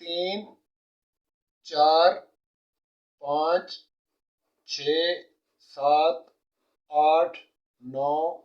3, 4, 5, 6, 7, 8, 9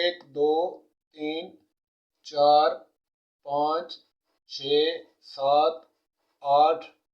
1 2 3 4 5 6 7 8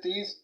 30,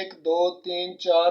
1 2 3 4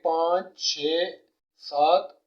5 6 7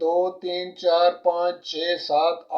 2 3 4 5 6 7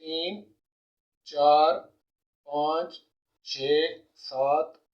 3 4 5 6 7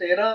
13।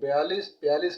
42 42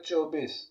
24,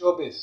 24।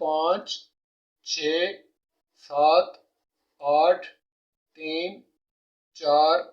5 6 7 8 3 4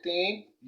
3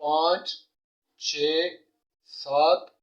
5 6 7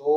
2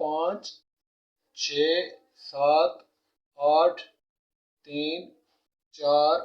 5 6 7 8 3 4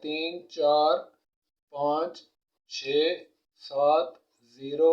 3 4 5 6 7 0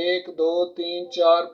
1 2 3 4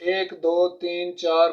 1 2 3 4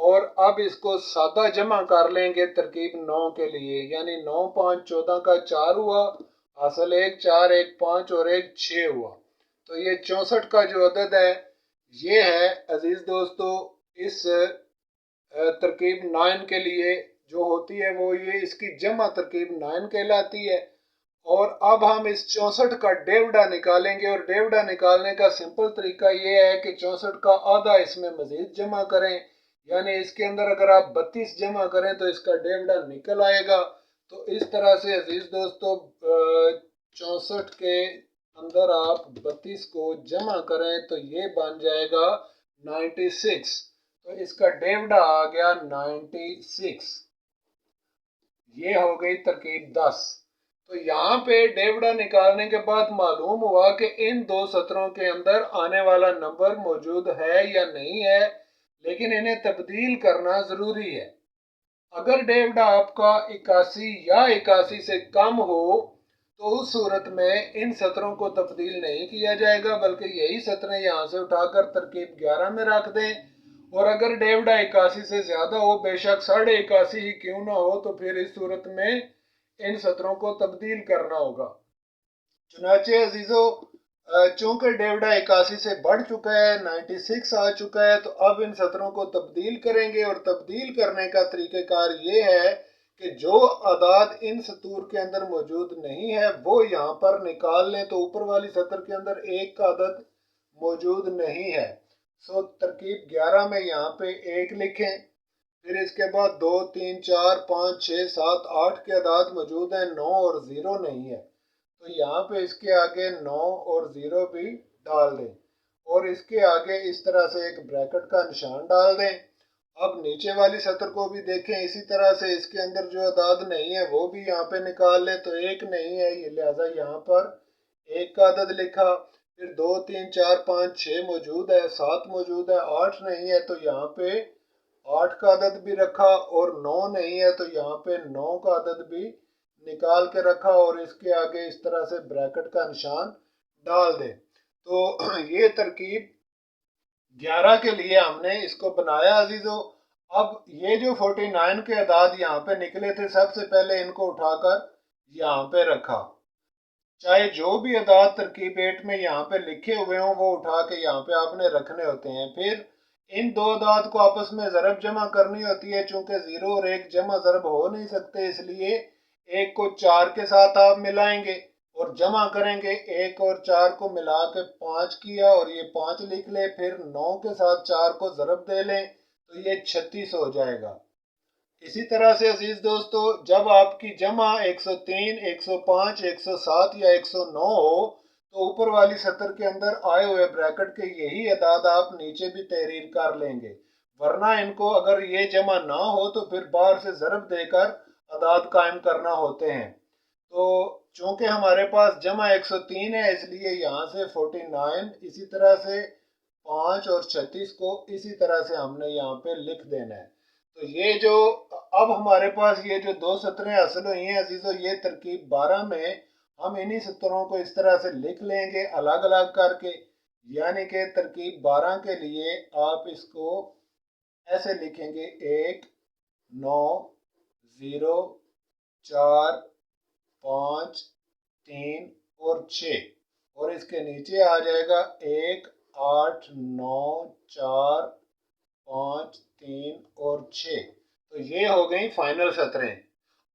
اور اب اس کو سادہ جمع کر لیں گے ترکیب 9 کے لیے، یعنی 9 5 14 کا 4 ہوا، حاصل 1 4 1 5 اور 1 6 ہوا۔ تو یہ 64 کا جو عدد ہے یہ ہے عزیز دوستو اس ترکیب 9 کے لیے جو ہوتی ہے وہ یہ اس کی جمع ترکیب 9 کہلاتی ہے۔ اور اب ہم اس 64 کا ڈیوڈا نکالیں گے، اور ڈیوڈا نکالنے کا سمپل طریقہ یہ ہے کہ 64 کا آدھا اس میں مزید جمع کریں، یعنی اس کے اندر اگر آپ 32 جمع کریں تو اس کا ڈیوڈا نکل آئے گا۔ تو اس طرح سے عزیز دوستو 64 کے اندر آپ 32 کو جمع کریں تو یہ بن جائے گا 96۔ تو اس کا ڈیوڈا آ گیا 96۔ یہ ہو گئی ترکیب 10۔ تو یہاں پہ ڈیوڈا نکالنے کے بعد معلوم ہوا کہ ان دو سطروں کے اندر آنے والا نمبر موجود ہے یا نہیں ہے، لیکن انہیں تبدیل کرنا ضروری ہے۔ اگر ڈیوڈا آپ کا 81 یا 81 سے کم ہو تو اس صورت میں ان سطروں کو تبدیل نہیں کیا جائے گا، بلکہ یہی سطریں یہاں سے اٹھا کر ترکیب 11 میں رکھ دیں۔ اور اگر ڈیوڈا 81 سے زیادہ ہو، بے شک 81.5 ہی کیوں نہ ہو، تو پھر اس صورت میں ان سطروں کو تبدیل کرنا ہوگا۔ چنانچہ عزیزو چونکہ ڈیوڈا 81 سے بڑھ چکا ہے، 96 آ چکا ہے، تو اب ان سطروں کو تبدیل کریں گے، اور تبدیل کرنے کا طریقہ کار یہ ہے کہ جو اعداد ان سطور کے اندر موجود نہیں ہے وہ یہاں پر نکال لیں۔ تو اوپر والی سطر کے اندر 1 کا عدد موجود نہیں ہے، سو ترکیب 11 میں یہاں پہ 1 لکھیں، پھر اس کے بعد 2 3 4 5 6 7 8 کے اعداد موجود ہیں، 9 اور 0 نہیں ہے، تو یہاں پہ اس کے آگے 9 اور 0 بھی ڈال دیں، اور اس کے آگے اس طرح سے ایک بریکٹ کا نشان ڈال دیں۔ اب نیچے والی سطر کو بھی دیکھیں، اسی طرح سے اس کے اندر جو اعداد نہیں ہے وہ بھی یہاں پہ نکال لیں، تو 1 نہیں ہے، لہٰذا یہاں پر 1 کا عدد لکھا، پھر 2 3 4 5 6 موجود ہے، 7 موجود ہے، 8 نہیں ہے، تو یہاں پہ 8 کا عدد بھی رکھا، اور 9 نہیں ہے تو یہاں پہ 9 کا عدد بھی نکال کے رکھا، اور اس کے آگے اس طرح سے بریکٹ کا نشان ڈال دیں۔ تو یہ ترکیب 11 کے لیے ہم نے اس کو بنایا عزیزو۔ اب یہ جو 49 کے اعداد یہاں پہ نکلے تھے، سب سے پہلے ان کو اٹھا کر یہاں پہ رکھا، چاہے جو بھی اعداد ترکیب 8 میں یہاں پہ لکھے ہوئے ہوں وہ اٹھا کے یہاں پہ آپ نے رکھنے ہوتے ہیں۔ پھر ان دو اعداد کو آپس میں ضرب جمع کرنی ہوتی ہے، چونکہ 0 اور 1 جمع ضرب ہو نہیں سکتے، اس لیے 1 کو 4 کے ساتھ آپ ملائیں گے اور جمع کریں گے، 1 اور 4 کو ملا کے 5 کیا، اور یہ 5 لکھ لے، پھر 9 کے ساتھ 4 کو ضرب دے لیں تو یہ 36 ہو جائے گا۔ اسی طرح سے عزیز دوستو جب آپ کی جمع 103 105 107 یا 109 ہو تو اوپر والی سطر کے اندر آئے ہوئے بریکٹ کے یہی اعداد آپ نیچے بھی تحریر کر لیں گے، ورنہ ان کو اگر یہ جمع نہ ہو تو پھر باہر سے ضرب دے کر اعداد قائم کرنا ہوتے ہیں۔ تو چونکہ ہمارے پاس جمع 103 ہے اس لیے یہاں سے 49، اسی طرح سے 5 اور 36 کو اسی طرح سے ہم نے یہاں پہ لکھ دینا ہے۔ تو یہ جو اب ہمارے پاس یہ جو دو سطریں حاصل ہوئی ہیں عزیزو، یہ ترکیب 12 میں ہم انہی سطروں کو اس طرح سے لکھ لیں گے الگ الگ کر کے، یعنی کہ ترکیب 12 کے لیے آپ اس کو ایسے لکھیں گے 1 9 0 4 5 3 اور 6، اور اس کے نیچے آ جائے گا 1 8 9 4 5 3 اور 6۔ تو یہ ہو گئی فائنل سطریں۔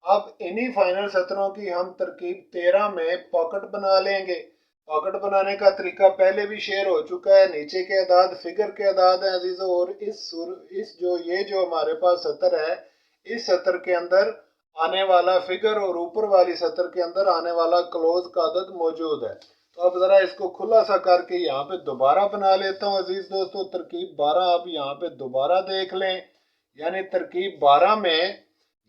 اب انہی فائنل سطروں کی ہم ترکیب 13 میں پاکٹ بنا لیں گے۔ پاکٹ بنانے کا طریقہ پہلے بھی شیئر ہو چکا ہے، نیچے کے اعداد فگر کے اعداد ہیں عزیزو، اور یہ جو ہمارے پاس سطر ہے اس سطر کے اندر آنے والا فگر اور اوپر والی سطر کے اندر آنے والا کلوز کا عدد موجود ہے۔ تو اب ذرا اس کو کھلا سا کر کے یہاں پہ دوبارہ بنا لیتا ہوں عزیز دوستو، ترکیب 12 آپ یہاں پہ دوبارہ دیکھ لیں، یعنی ترکیب 12 میں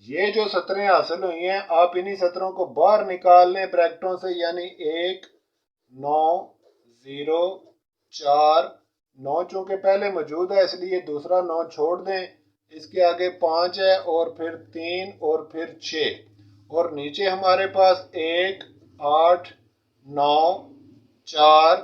یہ جو سطریں حاصل ہوئی ہیں آپ انہی سطروں کو باہر نکال لیں بریکٹوں سے، یعنی 1 9 0 4 9 چونکہ پہلے موجود ہے اس لیے دوسرا 9 چھوڑ دیں، اس کے آگے 5 ہے، اور پھر 3 اور پھر 6، اور نیچے ہمارے پاس 1 8 9 4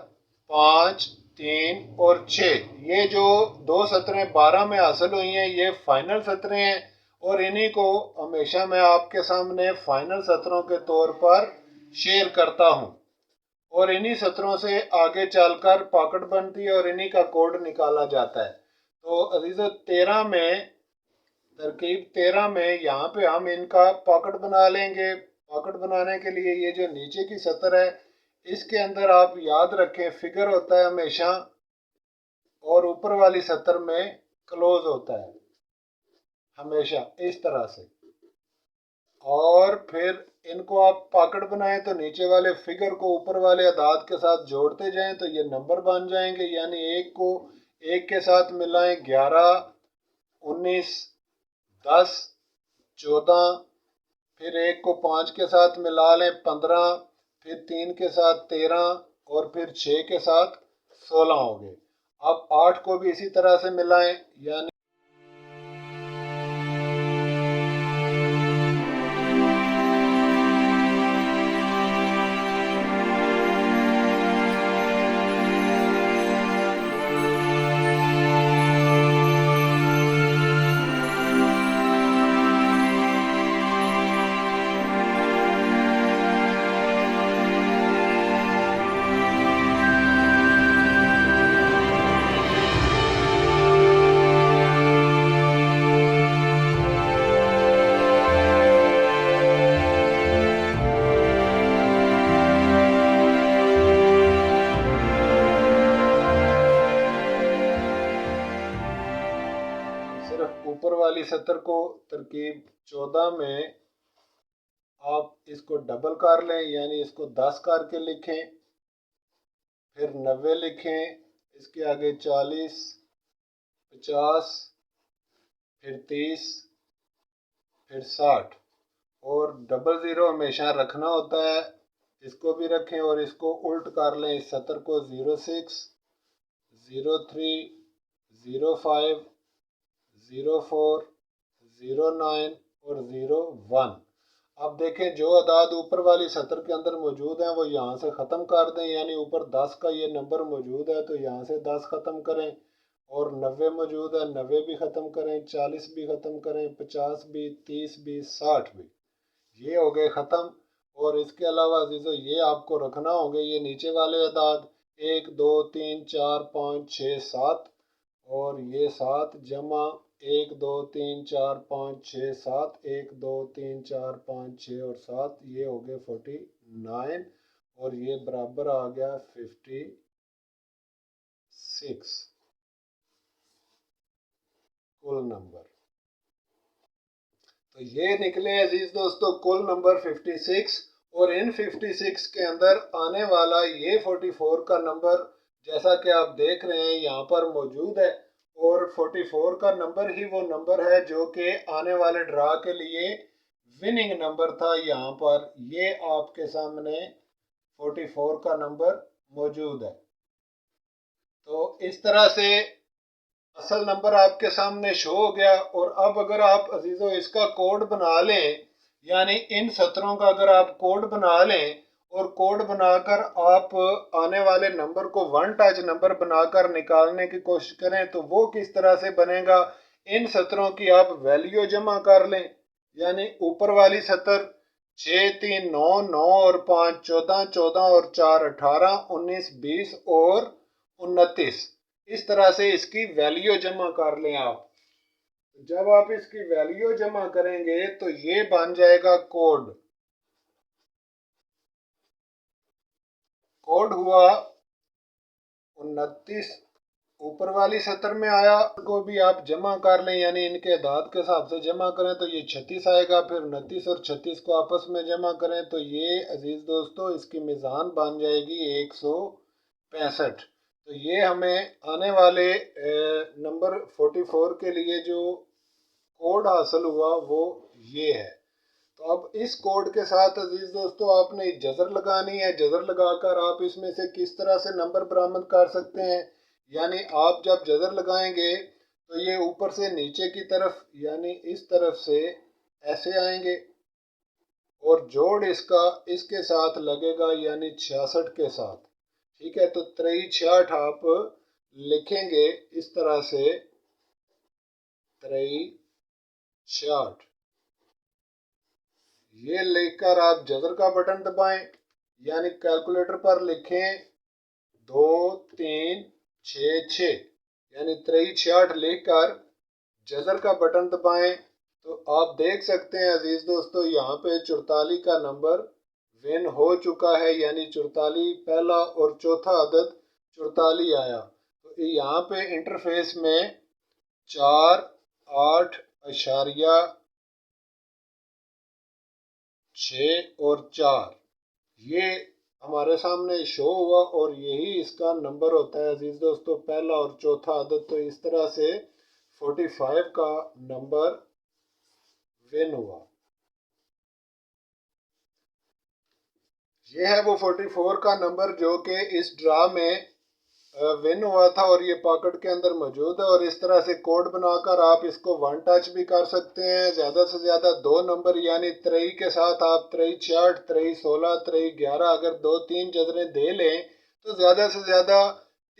5 3 اور 6، یہ جو 2 سطریں 12 میں حاصل ہوئی ہیں یہ فائنل سطریں ہیں، اور انہی کو ہمیشہ میں آپ کے سامنے فائنل سطروں کے طور پر شیئر کرتا ہوں، اور انہی سطروں سے آگے چل کر پاکٹ بنتی ہے اور انہی کا کوڈ نکالا جاتا ہے۔ تو عزیزو 13 میں، ترکیب 13 میں یہاں پہ ہم ان کا پاکٹ بنا لیں گے۔ پاکٹ بنانے کے لیے یہ جو نیچے کی سطر ہے اس کے اندر آپ یاد رکھیں فگر ہوتا ہے ہمیشہ، اور اوپر والی سطر میں کلوز ہوتا ہے ہمیشہ اس طرح سے، اور پھر ان کو آپ پاکٹ بنائیں تو نیچے والے فگر کو اوپر والے اعداد کے ساتھ جوڑتے جائیں تو یہ نمبر بن جائیں گے، یعنی ایک کو ایک کے ساتھ ملائیں 11، 19، 10، 14، پھر ایک کو 5 کے ساتھ ملا لیں 15، پھر 3 کے ساتھ 13، اور پھر 6 کے ساتھ 16 ہو گئے۔ اب 8 کو بھی اسی طرح سے ملائیں، یعنی صرف اوپر والی سطر کو ترکیب 14 میں آپ اس کو ڈبل کر لیں، یعنی اس کو 10 کر کے لکھیں، پھر 90 لکھیں، اس کے آگے 40، 50، پھر 30، پھر 60، اور ڈبل زیرو ہمیشہ رکھنا ہوتا ہے، اس کو بھی رکھیں، اور اس کو الٹ کر لیں اس سطر کو 06، 03، 05، 04، 09 اور 01۔ اب دیکھیں جو اعداد اوپر والی سطر کے اندر موجود ہیں وہ یہاں سے ختم کر دیں، یعنی اوپر 10 کا یہ نمبر موجود ہے تو یہاں سے 10 ختم کریں، اور 90 موجود ہے 90 بھی ختم کریں، 40 بھی ختم کریں، 50 بھی، 30 بھی، 60 بھی، یہ ہو گئے ختم۔ اور اس کے علاوہ عزیزو یہ آپ کو رکھنا ہوں گے یہ نیچے والے اعداد 1، 2، 3، 4، 5، 6، 7، اور یہ 7 جمع 1، 2، 3، 4، 5، 6، 7، 1، 2، 3، 4، 5، 6 اور 7، یہ ہو گئے 49، اور یہ برابر آ گیا 56 کل نمبر۔ تو یہ نکلے عزیز دوستو کل نمبر 56، اور ان 56 کے اندر آنے والا یہ 44 کا نمبر جیسا کہ آپ دیکھ رہے ہیں یہاں پر موجود ہے، اور 44 کا نمبر ہی وہ نمبر ہے جو کہ آنے والے ڈرا کے لیے وننگ نمبر تھا، یہاں پر یہ آپ کے سامنے 44 کا نمبر موجود ہے۔ تو اس طرح سے اصل نمبر آپ کے سامنے شو ہو گیا، اور اب اگر آپ عزیزو اس کا کوڈ بنا لیں، یعنی ان سطروں کا اگر آپ کوڈ بنا لیں اور کوڈ بنا کر آپ آنے والے نمبر کو ون ٹچ نمبر بنا کر نکالنے کی کوشش کریں تو وہ کس طرح سے بنے گا، ان سطروں کی آپ ویلیو جمع کر لیں، یعنی اوپر والی سطر 6، 3، 9، 9 اور 5، 14، 14 اور 4، 18، 19، 20 اور 29، اس طرح سے اس کی ویلیو جمع کر لیں آپ۔ جب آپ اس کی ویلیو جمع کریں گے تو یہ بن جائے گا کوڈ۔ کوڈ ہوا 29، اوپر والی سطر میں آیا، کو بھی آپ جمع کر لیں، یعنی ان کے اعداد کے حساب سے جمع کریں تو یہ 36 آئے گا، پھر 29 اور 36 کو آپس میں جمع کریں تو یہ عزیز دوستو اس کی میزان بن جائے گی 165۔ تو یہ ہمیں آنے والے نمبر 44 کے لیے جو کوڈ حاصل ہوا وہ یہ ہے۔ تو اب اس کوڈ کے ساتھ عزیز دوستو آپ نے جذر لگانی ہے، جذر لگا کر آپ اس میں سے کس طرح سے نمبر برآمد کر سکتے ہیں، یعنی آپ جب جذر لگائیں گے تو یہ اوپر سے نیچے کی طرف یعنی اس طرف سے ایسے آئیں گے، اور جوڑ اس کا اس کے ساتھ لگے گا یعنی 66 کے ساتھ، ٹھیک ہے، تو 63 آپ لکھیں گے اس طرح سے 63، یہ لکھ کر آپ جذر کا بٹن دبائیں، یعنی کیلکولیٹر پر لکھیں 2366، یعنی 63 لکھ کر جذر کا بٹن دبائیں تو آپ دیکھ سکتے ہیں عزیز دوستو یہاں پہ 44 کا نمبر ون ہو چکا ہے، یعنی 44 پہلا اور چوتھا عدد 44 آیا۔ تو یہاں پہ انٹرفیس میں 4 8 اشاریہ 6 اور 4 یہ ہمارے سامنے شو ہوا، اور یہی اس کا نمبر ہوتا ہے عزیز دوستو، پہلا اور چوتھا عدد۔ تو اس طرح سے 45 کا نمبر ون ہوا۔ یہ ہے وہ 44 کا نمبر جو کہ اس ڈرا میں ون ہوا تھا، اور یہ پاکٹ کے اندر موجود ہے، اور اس طرح سے کوڈ بنا کر آپ اس کو ون ٹچ بھی کر سکتے ہیں۔ زیادہ سے زیادہ 2 نمبر یعنی 23 کے ساتھ آپ 63 63 16 63 11 اگر 2 3 جذریں دے لیں تو زیادہ سے زیادہ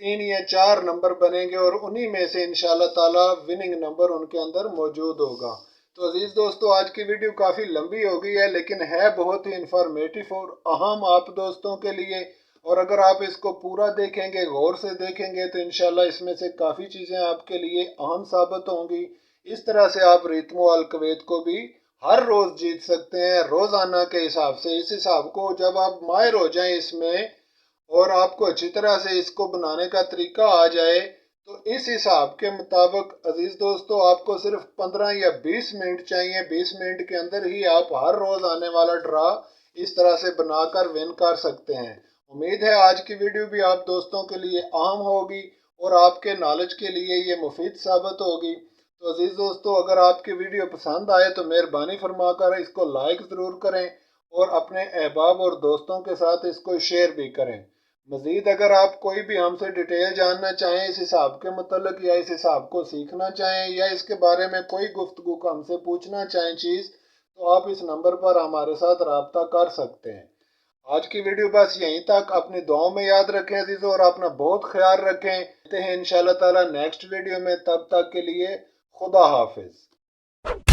3 یا 4 نمبر بنیں گے، اور انہی میں سے انشاءاللہ تعالی وننگ نمبر ان کے اندر موجود ہوگا۔ تو عزیز دوستو آج کی ویڈیو کافی لمبی ہو گئی ہے، لیکن ہے بہت ہی انفارمیٹیو اور اہم آپ دوستوں کے لیے، اور اگر آپ اس کو پورا دیکھیں گے، غور سے دیکھیں گے تو انشاءاللہ اس میں سے کافی چیزیں آپ کے لیے اہم ثابت ہوں گی۔ اس طرح سے آپ ریتم و الکویت کو بھی ہر روز جیت سکتے ہیں روزانہ کے حساب سے۔ اس حساب کو جب آپ ماہر ہو جائیں اس میں، اور آپ کو اچھی طرح سے اس کو بنانے کا طریقہ آ جائے، تو اس حساب کے مطابق عزیز دوستو آپ کو صرف 15 یا 20 منٹ چاہیے۔ 20 منٹ کے اندر ہی آپ ہر روز آنے والا ڈرا اس طرح سے بنا کر ون کر سکتے ہیں۔ امید ہے آج کی ویڈیو بھی آپ دوستوں کے لیے اہم ہوگی اور آپ کے نالج کے لیے یہ مفید ثابت ہوگی۔ تو عزیز دوستو اگر آپ کی ویڈیو پسند آئے تو مہربانی فرما کر اس کو لائک ضرور کریں، اور اپنے احباب اور دوستوں کے ساتھ اس کو شیئر بھی کریں۔ مزید اگر آپ کوئی بھی ہم سے ڈیٹیل جاننا چاہیں اس حساب کے متعلق، یا اس حساب کو سیکھنا چاہیں، یا اس کے بارے میں کوئی گفتگو کا ہم سے پوچھنا چاہیں چیز، تو آپ اس نمبر پر ہمارے ساتھ رابطہ کر سکتے ہیں۔ آج کی ویڈیو بس یہیں تک، اپنی دعاؤں میں یاد رکھیں عزیزوں، اور اپنا بہت خیال رکھیں۔ ملتے ہیں انشاءاللہ تعالی نیکسٹ ویڈیو میں، تب تک کے لیے خدا حافظ۔